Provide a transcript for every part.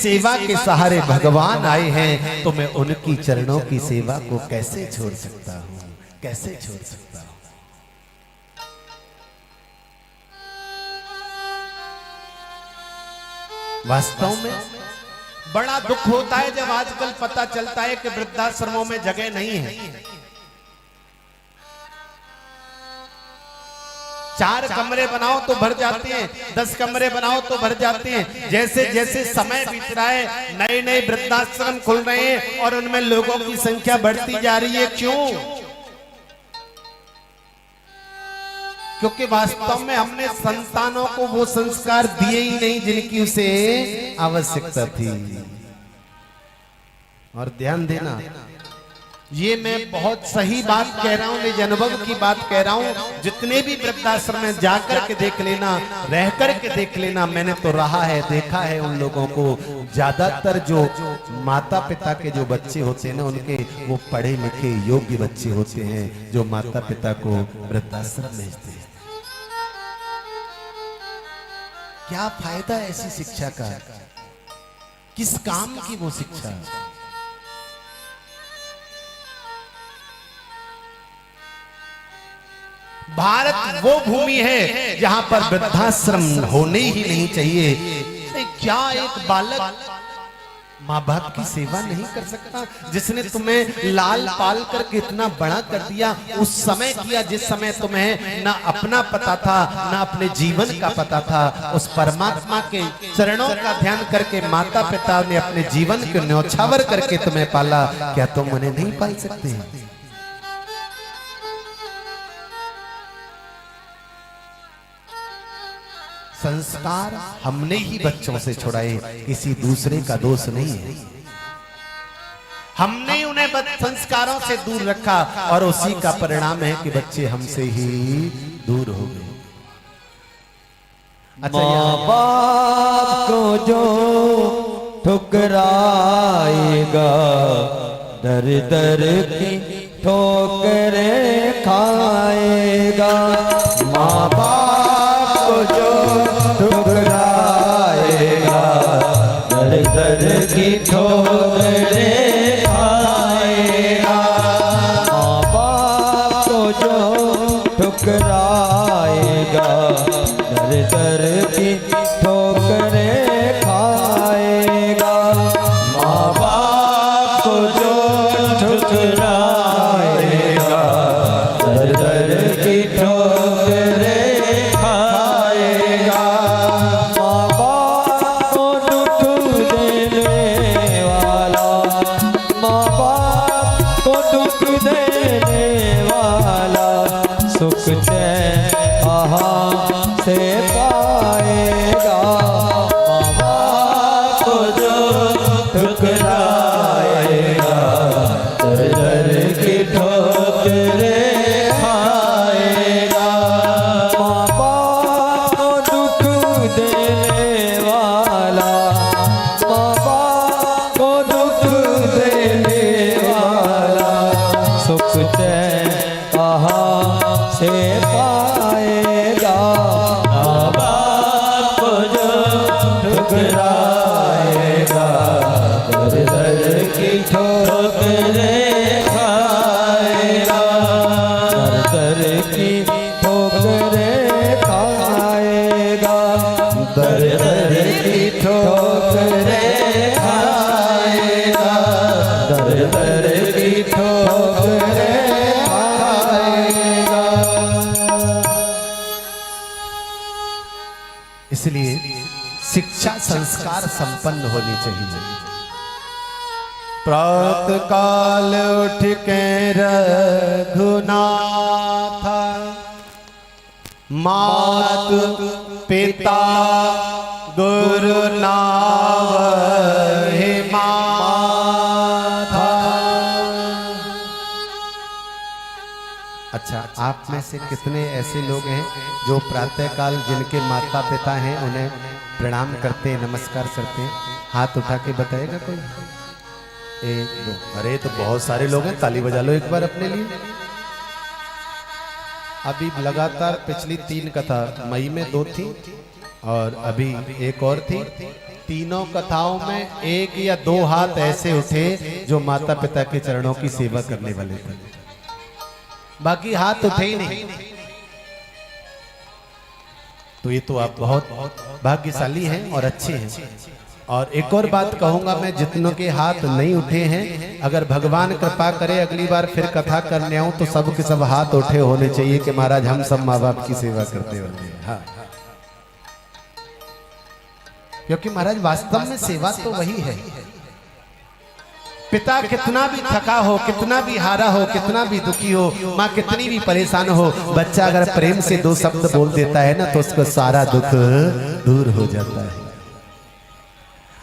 सेवा के सहारे भगवान आए हैं, तो मैं उनकी चरणों की सेवा को कैसे छोड़ सकता हूं, कैसे छोड़ सकता हूं। वास्तव में बड़ा दुख होता है जब आजकल पता चलता है कि वृद्धाश्रमों में जगह नहीं है। 4 कमरे बनाओ तो भर जाते हैं, 10 कमरे बनाओ तो भर जाते हैं। जैसे जैसे समय बीत रहा है नए नए वृद्धाश्रम खुल रहे हैं और उनमें लोगों की संख्या बढ़ती जा रही है। क्यों? क्योंकि वास्तव में हमने संतानों को वो संस्कार दिए ही नहीं जिनकी उसे आवश्यकता थी। और ध्यान देना, ये मैं बहुत सही बात कह रहा हूं, निज अनुभव की बात कह रहा हूं। जितने भी वृद्धाश्रम में जाकर के देख लेना, रह कर के देख लेना, मैंने तो रहा है, देखा है उन लोगों को। ज्यादातर जो माता पिता के जो बच्चे होते हैं ना, उनके वो पढ़े लिखे योग्य बच्चे होते हैं जो माता पिता को वृद्धाश्रम भेजते हैं। क्या फायदा ऐसी शिक्षा का? किस काम की वो शिक्षा? भारत वो भूमि है जहां पर वृद्धाश्रम होने ही नहीं चाहिए। क्या एक बालक माँ बाप की सेवा नहीं कर सकता? जिसने तुम्हें लाल पाल करके इतना बड़ा कर दिया, उस समय किया जिस समय तुम्हें ना अपना पता था ना अपने जीवन का पता था। उस परमात्मा के चरणों का ध्यान करके माता पिता ने अपने जीवन को न्यौछावर करके तुम्हें पाला। क्या तुम उन्हें नहीं पाल सकते? संस्कार हमने ही बच्चों से छुड़ाए, किसी दूसरे का दोष नहीं है। हमने उन्हें संस्कारों से दूर रखा और उसी का परिणाम है कि बच्चे हमसे ही दूर हो गए। अच्छा, माँ बाप को जो ठुकराएगा, दर दर की ठोकरें खाएगा। माँ बाप को जो ठुकराएगा, दर दर की ठोकरें खाएगा। माँ बाप को जो ठुकराएगा, दर दर की ठोकरें खाएगा। माँ बाप को जो ठुकराएगा, दर दर की ठोकरें खाएगा। माँ बाप को दुख देने वाला, माँ बाप को दुख देने वाला, सुख चैन कहाँ से पाएगा। माँ बाप को जो ठुकराएगा, दर दर की ठोकरें खाएगा। माँ बाप को दुख देने वाला, माँ बाप को दुख देने वाला, सुख चैन कहाँ से पाएगा। माँ बाप को जो ठुकराएगा, दर दर की ठोकरें खाएगा। दर दर की ठोकरें खाएगा। दर दर की ठोकरें खाएगा। दर दर की ठोकरें खाएगा। इसलिए शिक्षा संस्कार संपन्न होनी चाहिए। प्रातः काल उठ के रघुनाथ, मात पिता गुरु नावहि माथा। अच्छा, आप में से कितने ऐसे लोग हैं जो प्रातःकाल जिनके माता पिता हैं उन्हें प्रणाम करते हैं, नमस्कार करते हैं? हाथ उठा के बताएगा कोई? 1 2। अरे तो बहुत सारे लोग हैं, ताली बजा लो एक बार अपने लिए। अभी लगातार पिछली 3 कथा, मई में 2 थी और अभी एक और थी, तीनों कथाओं में एक या दो हाथ ऐसे उठे जो माता पिता के चरणों की सेवा करने वाले थे, बाकी हाथ उठे ही नहीं। तो ये तो आप बहुत भाग्यशाली हैं और अच्छे हैं। और एक और बात कहूंगा मैं, जितनों के हाथ नहीं उठे हैं, अगर भगवान कृपा करे अगली बार फिर कथा करने आऊं तो सब के सब हाथ उठे होने चाहिए कि महाराज हम सब माँ बाप की सेवा करते वाले हैं। हाँ, क्योंकि महाराज वास्तव में सेवा तो वही है। पिता कितना भी थका हो, कितना भी हारा हो, कितना भी दुखी हो, माँ कितनी भी परेशान हो, बच्चा अगर प्रेम से दो शब्द बोल देता है ना तो उसका सारा दुख दूर हो जाता है।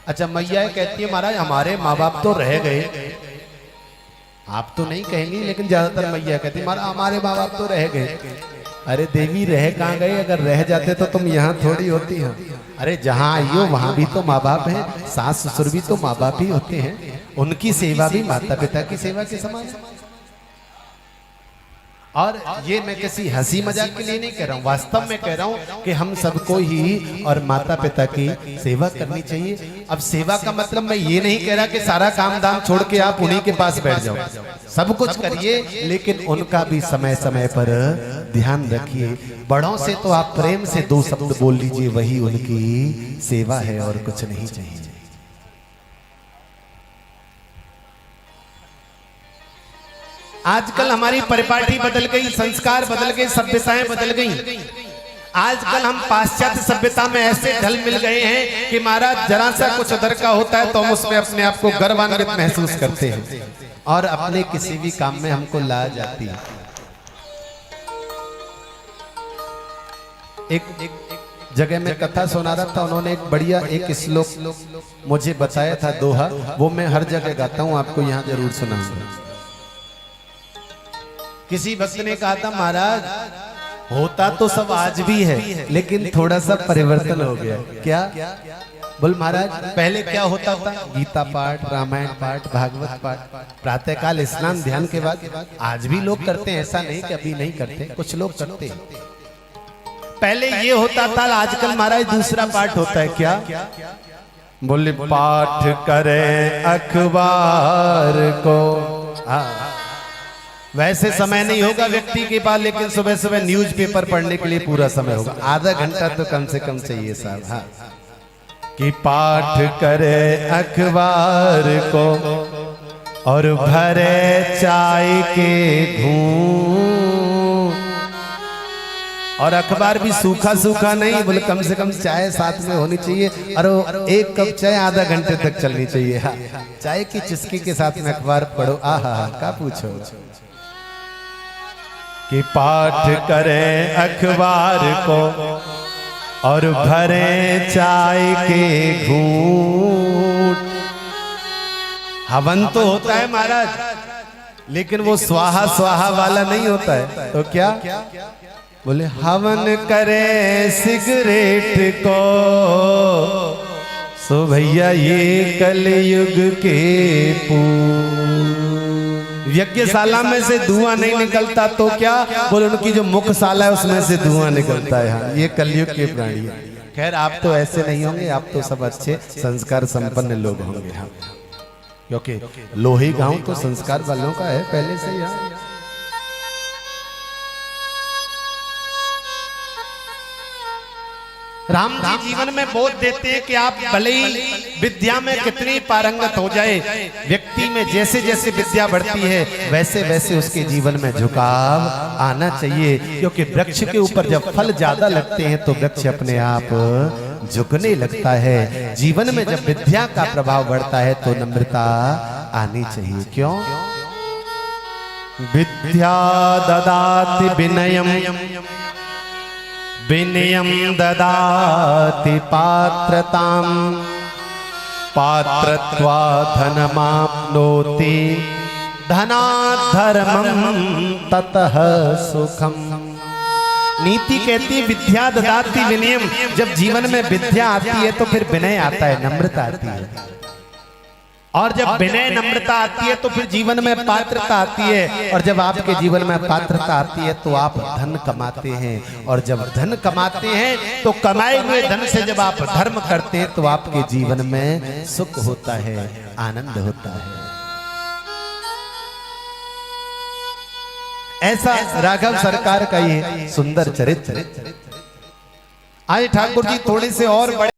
अच्छा, मैया कहती है महाराज हमारे माँ बाप तो रह गए, आप तो नहीं कहेंगी लेकिन ज्यादातर मैया कहती है हमारे माँ बाप तो रह गए। अरे देवी रह कहाँ गए? अगर रह जाते तो तुम यहाँ थोड़ी होती हो। अरे जहाँ आई हो वहां भी तो माँ बाप हैं, सास ससुर भी तो माँ बाप ही होते हैं, उनकी सेवा भी माता पिता की सेवा के समान है। और ये मैं किसी हंसी मजाक के लिए नहीं कह रहा हूँ, वास्तव में कह रहा हूँ कि हम सबको ही और माता पिता की सेवा करनी चाहिए। अब सेवा का मतलब मैं ये नहीं कह रहा कि सारा काम दाम छोड़ के आप उन्हीं के पास बैठ जाओ, सब कुछ करिए, लेकिन उनका भी समय समय पर ध्यान रखिए। बड़ों से तो आप प्रेम से दो शब्द बोल लीजिए, वही उनकी सेवा है और कुछ नहीं चाहिए। आजकल हमारी परिपाटी बदल गई, संस्कार बदल गए, सभ्यताएं बदल गई। आजकल हम पाश्चात्य सभ्यता में ऐसे ढल मिल गए हैं कि महाराज जरा सा कुछ उधर का होता है तो हम उसमें अपने आप को गर्वान्वित महसूस करते हैं और अपने किसी भी काम में हमको ला जाती है। एक जगह में कथा सुना रहा था, उन्होंने एक बढ़िया एक श्लोक मुझे बताया था, दोहा, वो मैं हर जगह गाता हूँ, आपको यहाँ जरूर सुनाऊंगा। किसी भक्त ने कहा था महाराज होता तो सब आज भी है लेकिन थोड़ा सा परिवर्तन हो गया। क्या? बोल महाराज पहले क्या होता था? गीता पाठ, रामायण पाठ, भागवत पाठ, प्रातःकाल स्नान ध्यान के बाद। आज भी लोग करते हैं, ऐसा नहीं कि अभी नहीं करते, कुछ लोग करते हैं। पहले ये होता था, आजकल महाराज दूसरा पाठ होता है। क्या? बोले पाठ करें अखबार को। वैसे समय नहीं होगा व्यक्ति के पास, लेकिन सुबह सुबह न्यूज़पेपर पढ़ने के लिए पूरा समय होगा, आधा घंटा तो कम से कम चाहिए साहब। हाँ, कि पाठ करे अखबार को और भरे चाय के घूंट। और अखबार भी सूखा सूखा नहीं, बोले कम से कम चाय साथ में होनी चाहिए और एक कप चाय आधा घंटे तक चलनी चाहिए। हाँ, चाय की चुस्की के साथ में अखबार पढ़ो, आहा का पूछो। कि पाठ करें अखबार को और भरे चाय के घूंट। हवन तो होता है महाराज, लेकिन वो स्वाहा स्वाहा वाला नहीं होता है। तो क्या? बोले हवन करें सिगरेट को, सो भैया ये कलयुग के यज्ञशाला में से धुआं नहीं निकलता तो क्या? बोले उनकी जो मुखशाला है उसमें से धुआं निकलता है। हाँ, ये कलयुग के प्राणी है। खैर आप तो ऐसे नहीं होंगे, आप तो सब अच्छे संस्कार संपन्न लोग होंगे। हाँ, क्योंकि लोही गांव तो संस्कार वालों का है पहले से ही। हाँ, राम जी जीवन में बोध देते हैं कि आप भले ही विद्या में कितनी पारंगत हो जाए, व्यक्ति में जैसे जैसे विद्या बढ़ती है वैसे वैसे उसके जीवन में झुकाव आना चाहिए। क्योंकि वृक्ष के ऊपर जब फल ज्यादा लगते हैं तो वृक्ष अपने आप झुकने लगता है। जीवन में जब विद्या का प्रभाव बढ़ता है तो नम्रता आनी चाहिए। क्यों? विद्या ददाति विनयम, विनयम ददाति पात्रताम, पात्रत्वा धनमाप्नोति, धनात् धर्मं ततः सुखम। नीति कहती विद्या ददाति विनयम, जब जीवन में विद्या आती है तो फिर विनय आता है, नम्रता आती है। और जब विनय नम्रता आती है तो फिर जीवन में पात्रता आती है, और जब आपके जीवन में पात्रता आती है तो आप धन कमाते हैं, और जब धन कमाते हैं तो कमाए हुए धन से जब आप धर्म करते हैं तो आपके जीवन में सुख होता है, आनंद होता है। ऐसा राघव सरकार का ये सुंदर चरित्र। आए ठाकुर जी थोड़े से और बड़े